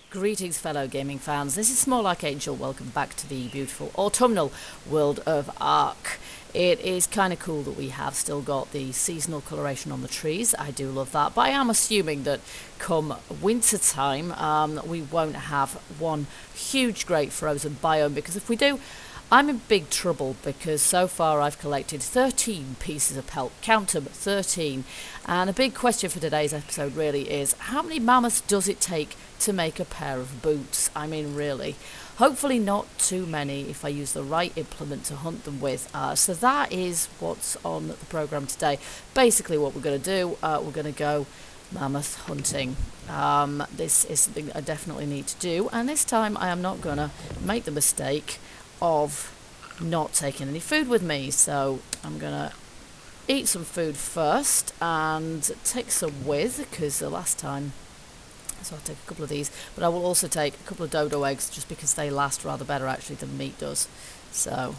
Greetings, fellow gaming fans. This is Small Like Angel. Welcome back to the beautiful autumnal world of ARK. It is kind of cool that we have still got the seasonal coloration on the trees. I do love that, but I am assuming that come winter time we won't have one huge great frozen biome, because if we do, I'm in big trouble, because so far I've collected 13 pieces of pelt. Count them, 13. And the big question for today's episode really is, how many mammoths does it take to make a pair of boots? I mean, really. Hopefully not too many if I use the right implement to hunt them with. So that is what's on the programme today. Basically what we're going to do, we're going to go mammoth hunting. This is something that I definitely need to do, and this time I am not going to make the mistake of not taking any food with me. So I'm going to eat some food first and take some with, because the last time, so I'll take a couple of these, but I will also take a couple of dodo eggs just because they last rather better actually than meat does. So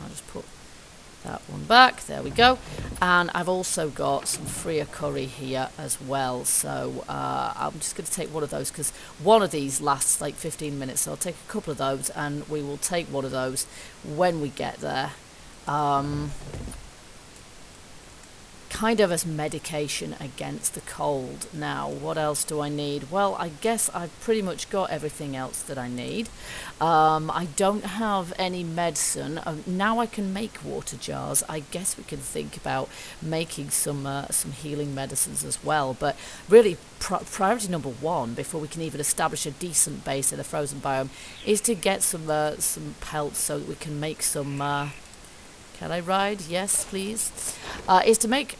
I'll just put that one back, there we go. And I've also got some freer curry here as well, so I'm just going to take one of those because one of these lasts like 15 minutes, so I'll take a couple of those and we will take one of those when we get there. Kind of as medication against the cold. Now, what else do I need? Well, I guess I've pretty much got everything else that I need. I don't have any medicine. Now I can make water jars. I guess we can think about making some healing medicines as well. But really, priority number one, before we can even establish a decent base in the frozen biome, is to get some pelts so that we can make some. Can I ride? Yes, please. Is to make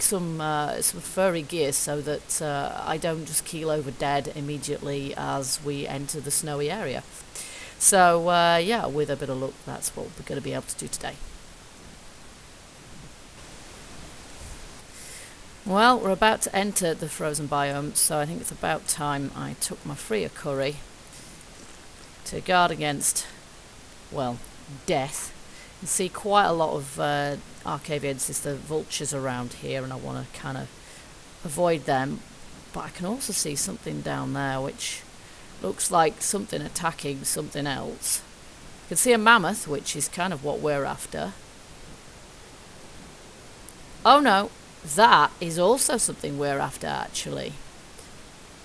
some furry gear so that I don't just keel over dead immediately as we enter the snowy area. So yeah, with a bit of luck, that's what we're going to be able to do today. Well, we're about to enter the frozen biome, so I think it's about time I took my freer curry to guard against, well, death. You can see quite a lot of Arcaviensis, the vultures around here, and I want to kind of avoid them. But I can also see something down there which looks like something attacking something else. You can see a mammoth, which is kind of what we're after. Oh no, that is also something we're after actually.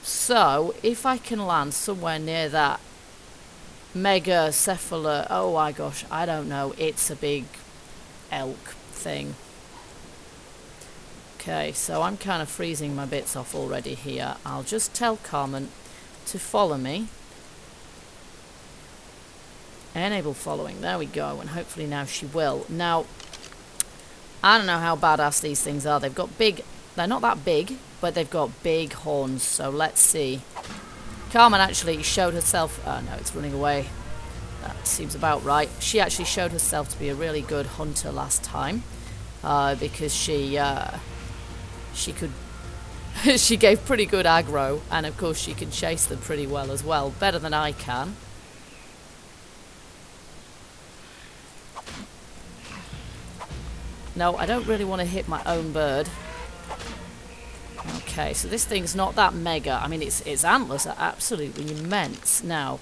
So if I can land somewhere near that mega cephala, oh my gosh, I don't know, it's a big elk thing. Okay, so I'm kind of freezing my bits off already here. I'll just tell Carmen to follow me. Enable following, there we go, and hopefully now she will. Now, I don't know how badass these things are. They've got big, they're not that big, but they've got big horns, so let's see. Carmen actually showed herself, oh no, it's running away. That seems about right. She actually showed herself to be a really good hunter last time, because she could, she gave pretty good aggro, and of course she can chase them pretty well as well, better than I can. No, I don't really want to hit my own bird. Okay, so this thing's not that mega. I mean, its antlers are absolutely immense. Now,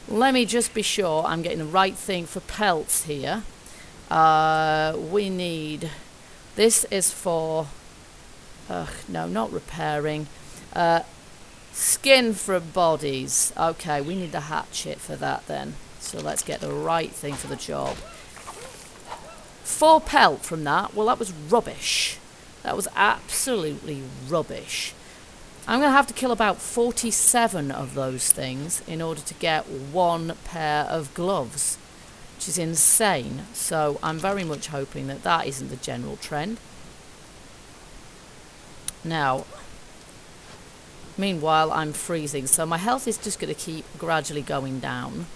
let me just be sure I'm getting the right thing for pelts here. We need... This is for... no, not repairing. Skin for bodies. Okay, we need the hatchet for that then. So let's get the right thing for the job. 4 pelt from that. Well, that was rubbish. That was absolutely rubbish. I'm going to have to kill about 47 of those things in order to get 1 pair of gloves, which is insane. So I'm very much hoping that that isn't the general trend. Now, meanwhile, I'm freezing, so my health is just going to keep gradually going down.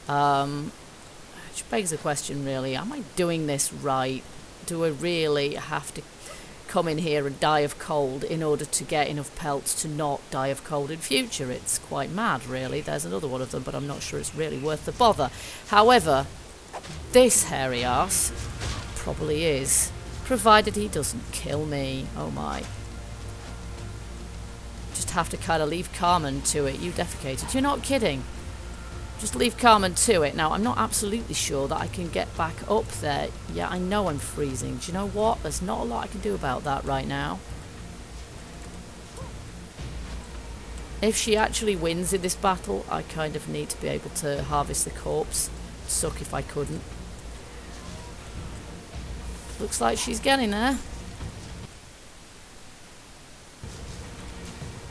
Which begs the question, really, am I doing this right? Do I really have to come in here and die of cold in order to get enough pelts to not die of cold in future? It's quite mad, really. There's another one of them, but I'm not sure it's really worth the bother. However, this hairy ass probably is, provided he doesn't kill me. Oh my. Just have to kind of leave Carmen to it. You defecated. You're not kidding. Just leave Carmen to it. Now, I'm not absolutely sure that I can get back up there. Yeah, I know I'm freezing. Do you know what? There's not a lot I can do about that right now. If she actually wins in this battle, I kind of need to be able to harvest the corpse. It'd suck if I couldn't. Looks like she's getting there.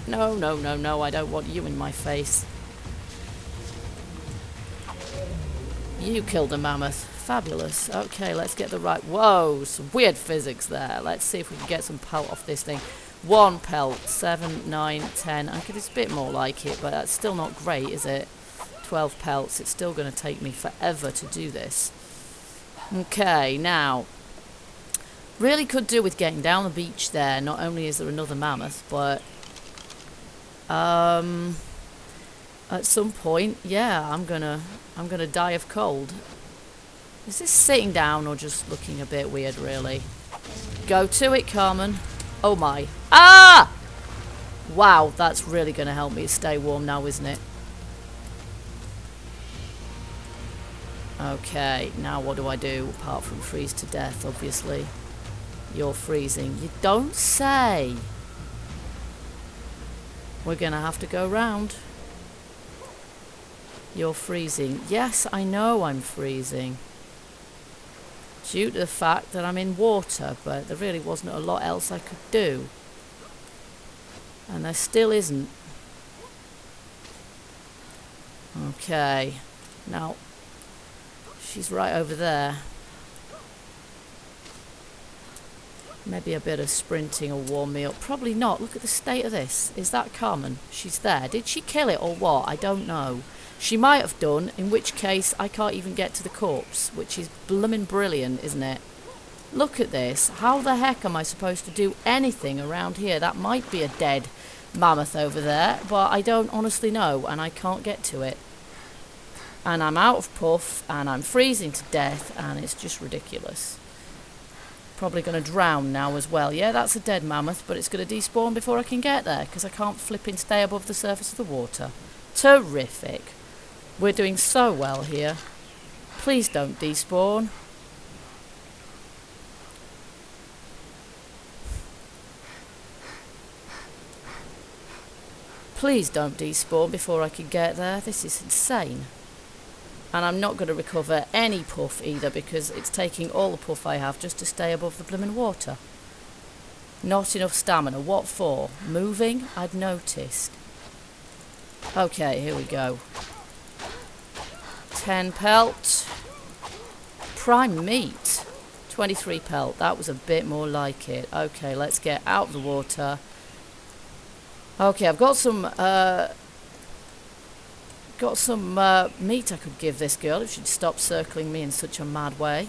No, no, no, no, I don't want you in my face. You killed a mammoth. Fabulous. Okay, let's get the right... Whoa, some weird physics there. Let's see if we can get some pelt off this thing. 1 pelt, 7, 9, 10. I could, it's a bit more like it, but that's still not great, is it? 12 pelts. It's still going to take me forever to do this. Okay, now... Really could do with getting down the beach there. Not only is there another mammoth, but... at some point, yeah, I'm gonna die of cold. Is this sitting down or just looking a bit weird, really? Go to it, Carmen. Oh my. Ah! Wow, that's really gonna help me stay warm now, isn't it? Okay, now what do I do apart from freeze to death, obviously? You're freezing. You don't say. We're gonna have to go round. You're freezing. Yes, I know I'm freezing. Due to the fact that I'm in water, but there really wasn't a lot else I could do. And there still isn't. Okay. Now, she's right over there. Maybe a bit of sprinting will warm me up. Probably not. Look at the state of this. Is that Carmen? She's there. Did she kill it or what? I don't know. She might have done, in which case I can't even get to the corpse, which is bloomin' brilliant, isn't it? Look at this. How the heck am I supposed to do anything around here? That might be a dead mammoth over there, but I don't honestly know, and I can't get to it. And I'm out of puff, and I'm freezing to death, and it's just ridiculous. Probably going to drown now as well. Yeah, that's a dead mammoth, but it's going to despawn before I can get there, because I can't flipping stay above the surface of the water. Terrific. We're doing so well here. Please don't despawn. Please don't despawn before I can get there. This is insane. And I'm not going to recover any puff either, because it's taking all the puff I have just to stay above the blooming water. Not enough stamina. What for? Moving? I'd noticed. Okay, here we go. 10 pelt. Prime meat. 23 pelt. That was a bit more like it. Okay, let's get out of the water. Okay, I've got some meat I could give this girl if she'd stop circling me in such a mad way.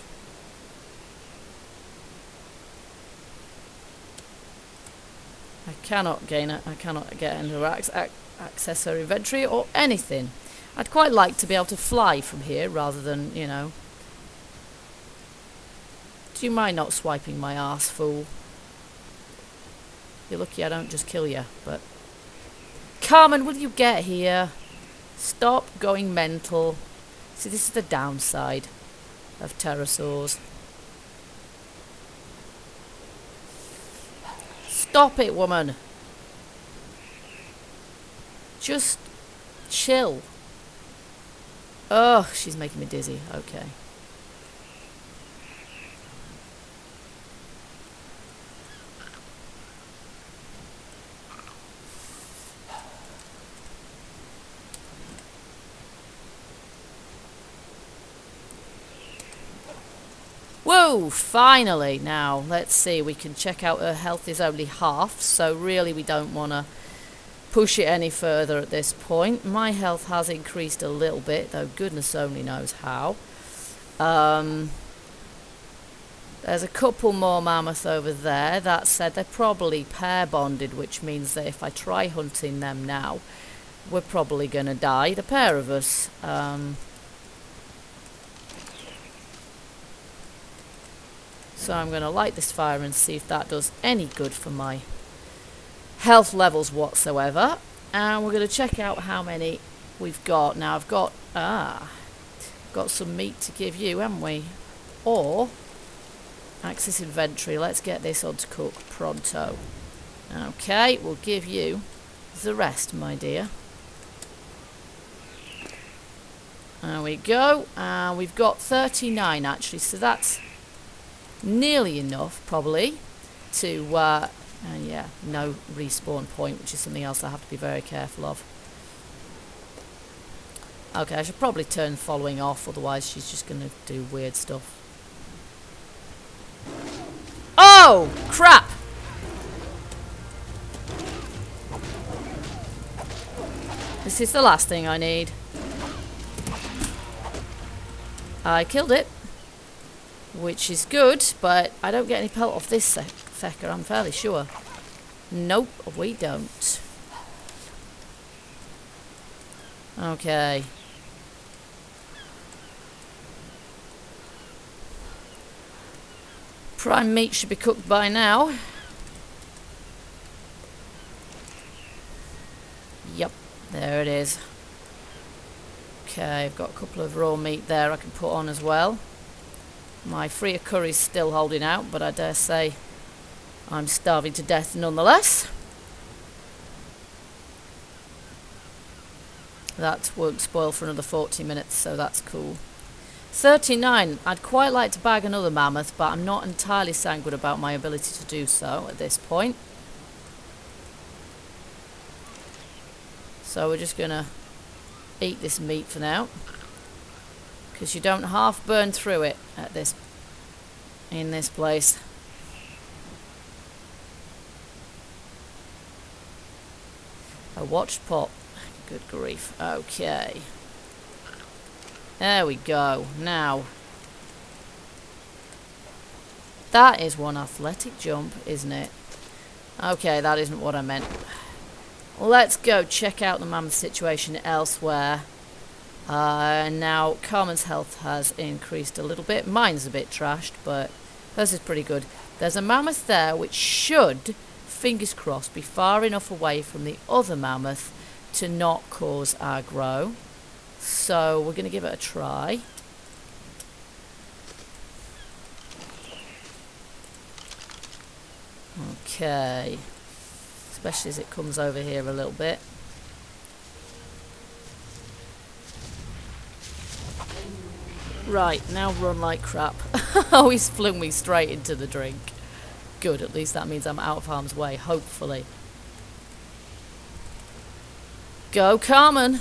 I cannot gain it. I cannot get into access her inventory or anything. I'd quite like to be able to fly from here rather than, you know. Do you mind not swiping my arse, fool? You're lucky I don't just kill you, but... Carmen, will you get here? Stop going mental. See, this is the downside of pterosaurs. Stop it, woman. Just chill. Oh, she's making me dizzy. Okay. Whoa, finally. Now, let's see. We can check out her health is only half, so really we don't want to push it any further at this point. My health has increased a little bit, though goodness only knows how. There's a couple more mammoths over there. That said, they're probably pair bonded, which means that if I try hunting them now, we're probably going to die, the pair of us. So I'm going to light this fire and see if that does any good for my health levels whatsoever. And we're going to check out how many we've got. Now I've got some meat to give you, haven't we? Or access inventory. Let's get this on to cook pronto. Okay, we'll give you the rest, my dear. There we go. We've got 39 actually, so that's nearly enough probably to and yeah, no respawn point, which is something else I have to be very careful of. Okay, I should probably turn following off, otherwise she's just going to do weird stuff. Oh, crap! This is the last thing I need. I killed it, which is good, but I don't get any pelt off this fecker, I'm fairly sure. Nope, we don't. Okay. Prime meat should be cooked by now. Yep, there it is. Okay, I've got a couple of raw meat there I can put on as well. My Freer curry's still holding out, but I dare say I'm starving to death nonetheless. That won't spoil for another 40 minutes, so that's cool. 39. I'd quite like to bag another mammoth, but I'm not entirely sanguine about my ability to do so at this point. So we're just going to eat this meat for now, because you don't half burn through it at in this place. A watched pot. Good grief. Okay. There we go. Now, that is one athletic jump, isn't it? Okay, that isn't what I meant. Let's go check out the mammoth situation elsewhere. Now, Carmen's health has increased a little bit. Mine's a bit trashed, but hers is pretty good. There's a mammoth there which should, fingers crossed, be far enough away from the other mammoth to not cause aggro. So we're going to give it a try. Okay. Especially as it comes over here a little bit. Right, now run like crap. Oh, he's flung me straight into the drink. Good, at least that means I'm out of harm's way, hopefully. Go, Carmen!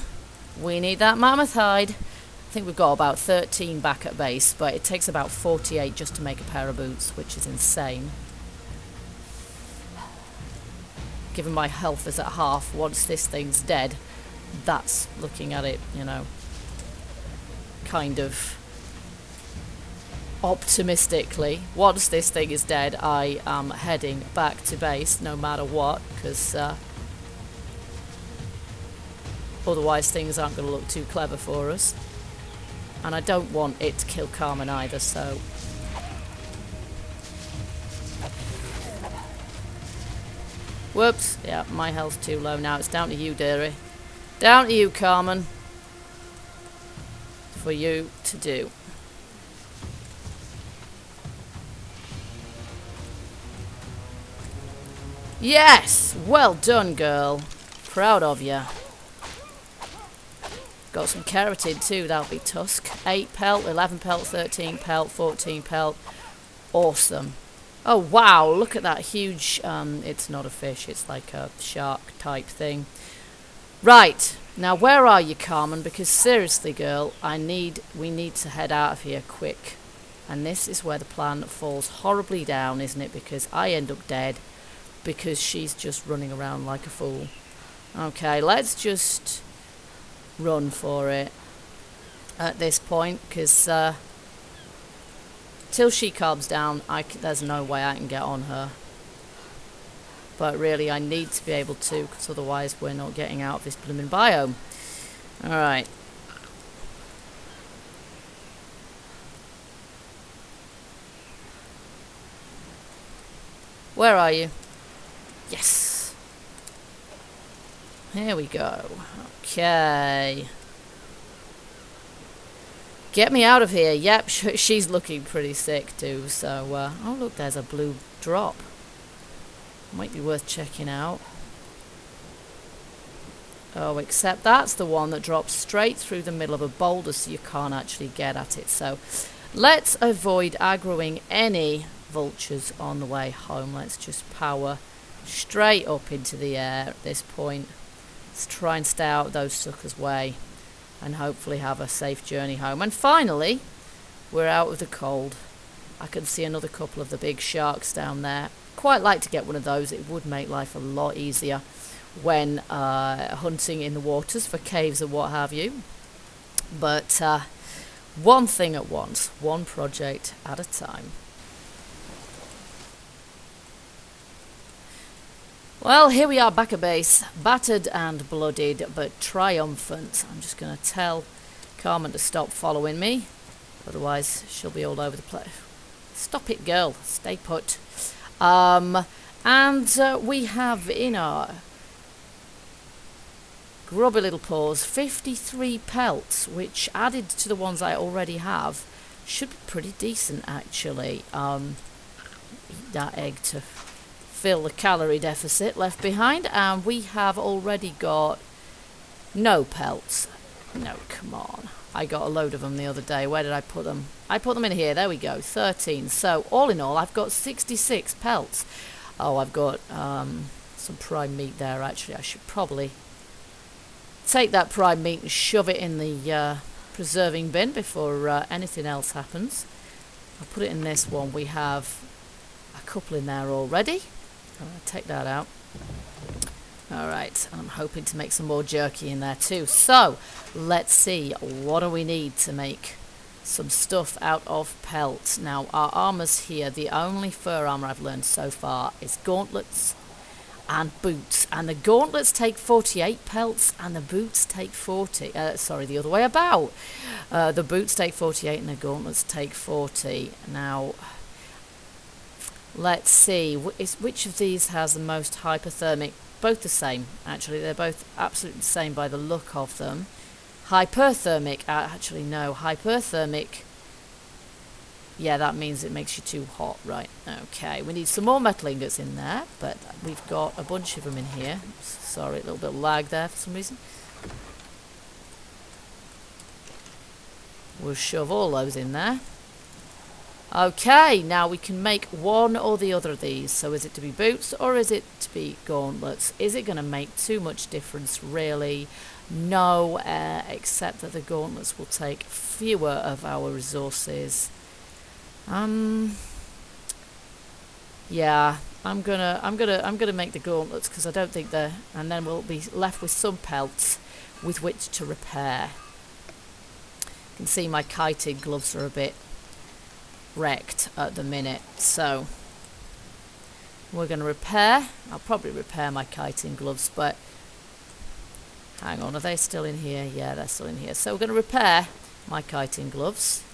We need that mammoth hide. I think we've got about 13 back at base, but it takes about 48 just to make a pair of boots, which is insane. Given my health is at half, once this thing's dead, that's looking at it, you know, kind of optimistically. Once this thing is dead, I am heading back to base, no matter what, because otherwise things aren't going to look too clever for us. And I don't want it to kill Carmen either, so... Whoops. Yeah, my health's too low now. It's down to you, dearie. Down to you, Carmen. For you to do. Yes! Well done, girl. Proud of you. Got some keratin too, that'll be tusk. 8 pelt, 11 pelt, 13 pelt, 14 pelt. Awesome. Oh wow, look at that huge, it's not a fish, it's like a shark type thing. Right, now where are you, Carmen? Because seriously, girl, we need to head out of here quick. And this is where the plan falls horribly down, isn't it? Because I end up dead, because she's just running around like a fool. Okay, let's just run for it at this point, because till she calms down, there's no way I can get on her. But really, I need to be able to, because otherwise we're not getting out of this blooming biome. Alright. Where are you? Yes! Here we go. Okay. Get me out of here. Yep, she's looking pretty sick too. So, oh look, there's a blue drop. Might be worth checking out. Oh, except that's the one that drops straight through the middle of a boulder, so you can't actually get at it. So, let's avoid aggroing any vultures on the way home. Let's just power straight up into the air at this point. Let's try and stay out of those suckers' way and hopefully have a safe journey home. And finally, we're out of the cold. I can see another couple of the big sharks down there. Quite like to get one of those. It would make life a lot easier when hunting in the waters for caves or what have you. But one thing at once, one project at a time. Well, here we are back at base, battered and bloodied, but triumphant. I'm just going to tell Carmen to stop following me, otherwise she'll be all over the place. Stop it, girl. Stay put. And we have in our grubby little paws 53 pelts, which added to the ones I already have should be pretty decent, actually. Eat that egg to fill the calorie deficit left behind, and we have already got no pelts. No, come on. I got a load of them the other day. Where did I put them? I put them in here. There we go. 13. So all in all, I've got 66 pelts. Oh, I've got some prime meat there, actually. I should probably take that prime meat and shove it in the preserving bin before anything else happens. I'll put it in this one. We have a couple in there already. I'm going to take that out. Alright, and I'm hoping to make some more jerky in there too. So, let's see, what do we need to make some stuff out of pelts? Now, our armours here, the only fur armour I've learned so far is gauntlets and boots. And the gauntlets take 48 pelts and the boots take 40. Sorry, the other way about. The boots take 48 and the gauntlets take 40. Now, let's see, which of these has the most hypothermic? Both the same, actually. They're both absolutely the same by the look of them. Hyperthermic, actually no, hyperthermic. Yeah, that means it makes you too hot, right? Okay, we need some more metal ingots in there, but we've got a bunch of them in here. Sorry, a little bit of lag there for some reason. We'll shove all those in there. Okay, now we can make one or the other of these. So is it to be boots or is it to be gauntlets? Is it going to make too much difference, really? No, except that the gauntlets will take fewer of our resources. Yeah, I'm gonna make the gauntlets because I don't think they're, and then we'll be left with some pelts with which to repair. You can see my kiting gloves are a bit wrecked at the minute, so we're going to repair. I'll probably repair my kiting gloves, but hang on, are they still in here? Yeah, they're still in here. So we're going to repair my kiting gloves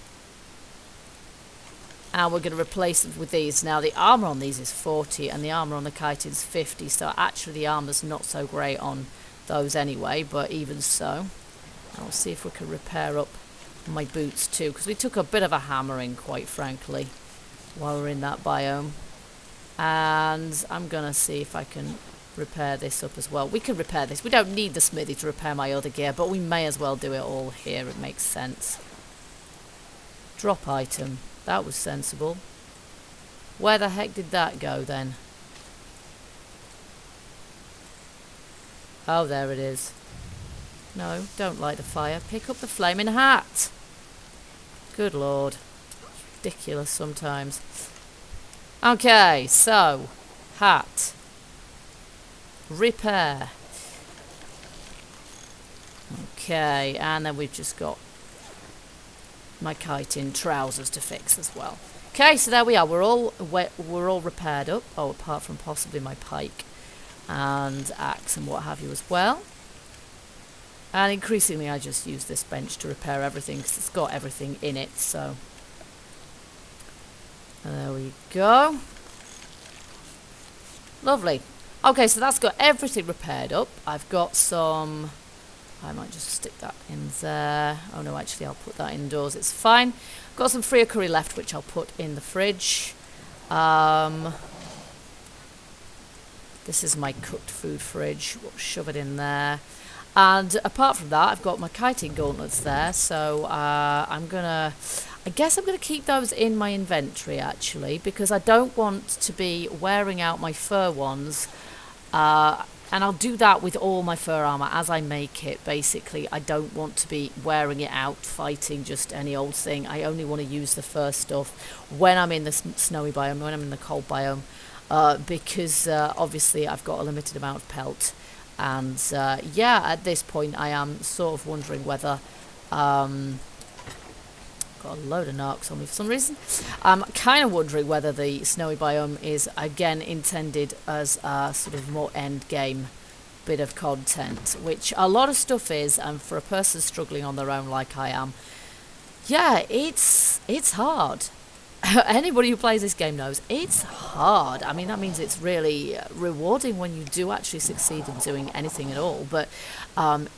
and we're going to replace them with these. Now the armour on these is 40 and the armour on the kiting is 50, so actually the armour's not so great on those anyway, but even so, I'll see if we can repair up my boots too, because we took a bit of a hammering, quite frankly, while we're in that biome. And I'm gonna see if I can repair this up as well. We can repair this. We don't need the smithy to repair my other gear, but we may as well do it all here. It makes sense. Drop item. That was sensible. Where the heck did that go then? Oh, there it is. No, don't light the fire. Pick up the flaming hat. Good lord. Ridiculous sometimes. Okay, so hat. Repair. Okay, and then we've just got my kiting trousers to fix as well. Okay, so there we are. We're all repaired up. Oh, apart from possibly my pike and axe and what have you as well. And increasingly I just use this bench to repair everything because it's got everything in it, so there we go. Lovely. Okay, so that's got everything repaired up. I've got some... I might just stick that in there. Oh no, actually I'll put that indoors. It's fine. Got some Free curry left, which I'll put in the fridge. This is my cooked food fridge. We'll shove it in there. And apart from that, I've got my kiting gauntlets there. So I guess I'm gonna keep those in my inventory actually, because I don't want to be wearing out my fur ones. And I'll do that with all my fur armor as I make it. Basically, I don't want to be wearing it out fighting just any old thing. I only want to use the fur stuff when I'm in the snowy biome, when I'm in the cold biome, because obviously I've got a limited amount of pelt. And yeah, at this point I am sort of wondering whether... got a load of narcs on me for some reason. I'm kind of wondering whether the snowy biome is again intended as a sort of more end game bit of content, which a lot of stuff is, and for a person struggling on their own like I am, yeah, it's hard. Anybody who plays this game knows it's hard. I mean, that means it's really rewarding when you do actually succeed in doing anything at all. But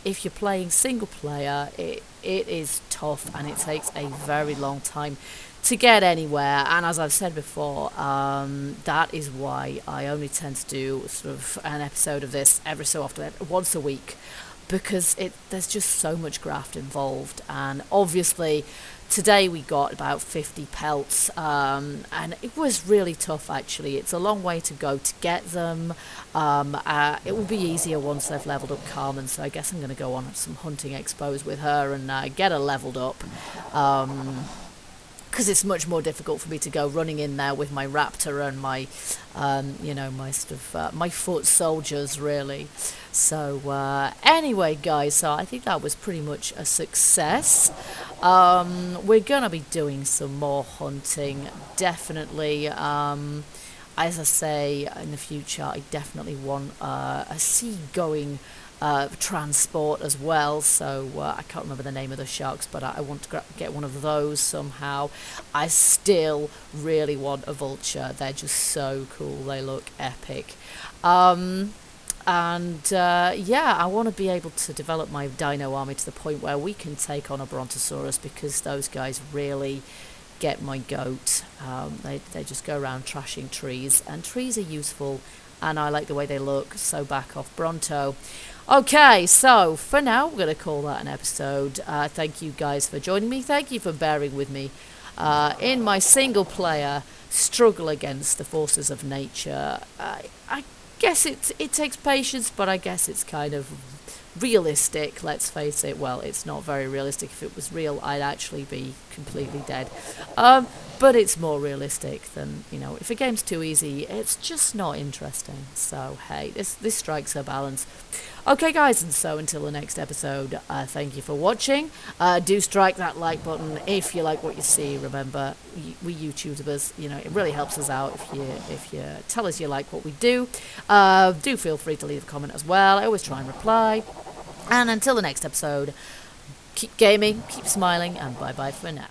if you're playing single player, it is tough, and it takes a very long time to get anywhere. And as I've said before, that is why I only tend to do sort of an episode of this every so often, once a week, because there's just so much graft involved. And obviously today we got about 50 pelts, and it was really tough actually. It's a long way to go to get them. It will be easier once I've leveled up Carmen, so I guess I'm going to go on some hunting expos with her and get her leveled up. Because it's much more difficult for me to go running in there with my raptor and my, you know, my sort of my foot soldiers really. So anyway, guys, so I think that was pretty much a success. We're gonna be doing some more hunting, definitely. As I say, in the future, I definitely want a sea-going transport as well, so I can't remember the name of the sharks, but I want to get one of those somehow. I still really want a vulture. They're just so cool. They look epic. Yeah, I want to be able to develop my dino army to the point where we can take on a brontosaurus, because those guys really get my goat. They just go around trashing trees, and trees are useful, and I like the way they look, so back off Bronto. Okay, so for now we're going to call that an episode. Thank you guys for joining me. Thank you for bearing with me in my single player struggle against the forces of nature. I guess it takes patience, but I guess it's kind of realistic, let's face it. Well, it's not very realistic. If it was real, I'd actually be completely dead. But it's more realistic than, you know, if a game's too easy, it's just not interesting. So, hey, this strikes a balance. Okay, guys, and so until the next episode, thank you for watching. Do strike that like button if you like what you see. Remember, we YouTubers, you know, it really helps us out if you tell us you like what we do. Do feel free to leave a comment as well. I always try and reply. And until the next episode, keep gaming, keep smiling, and bye-bye for now.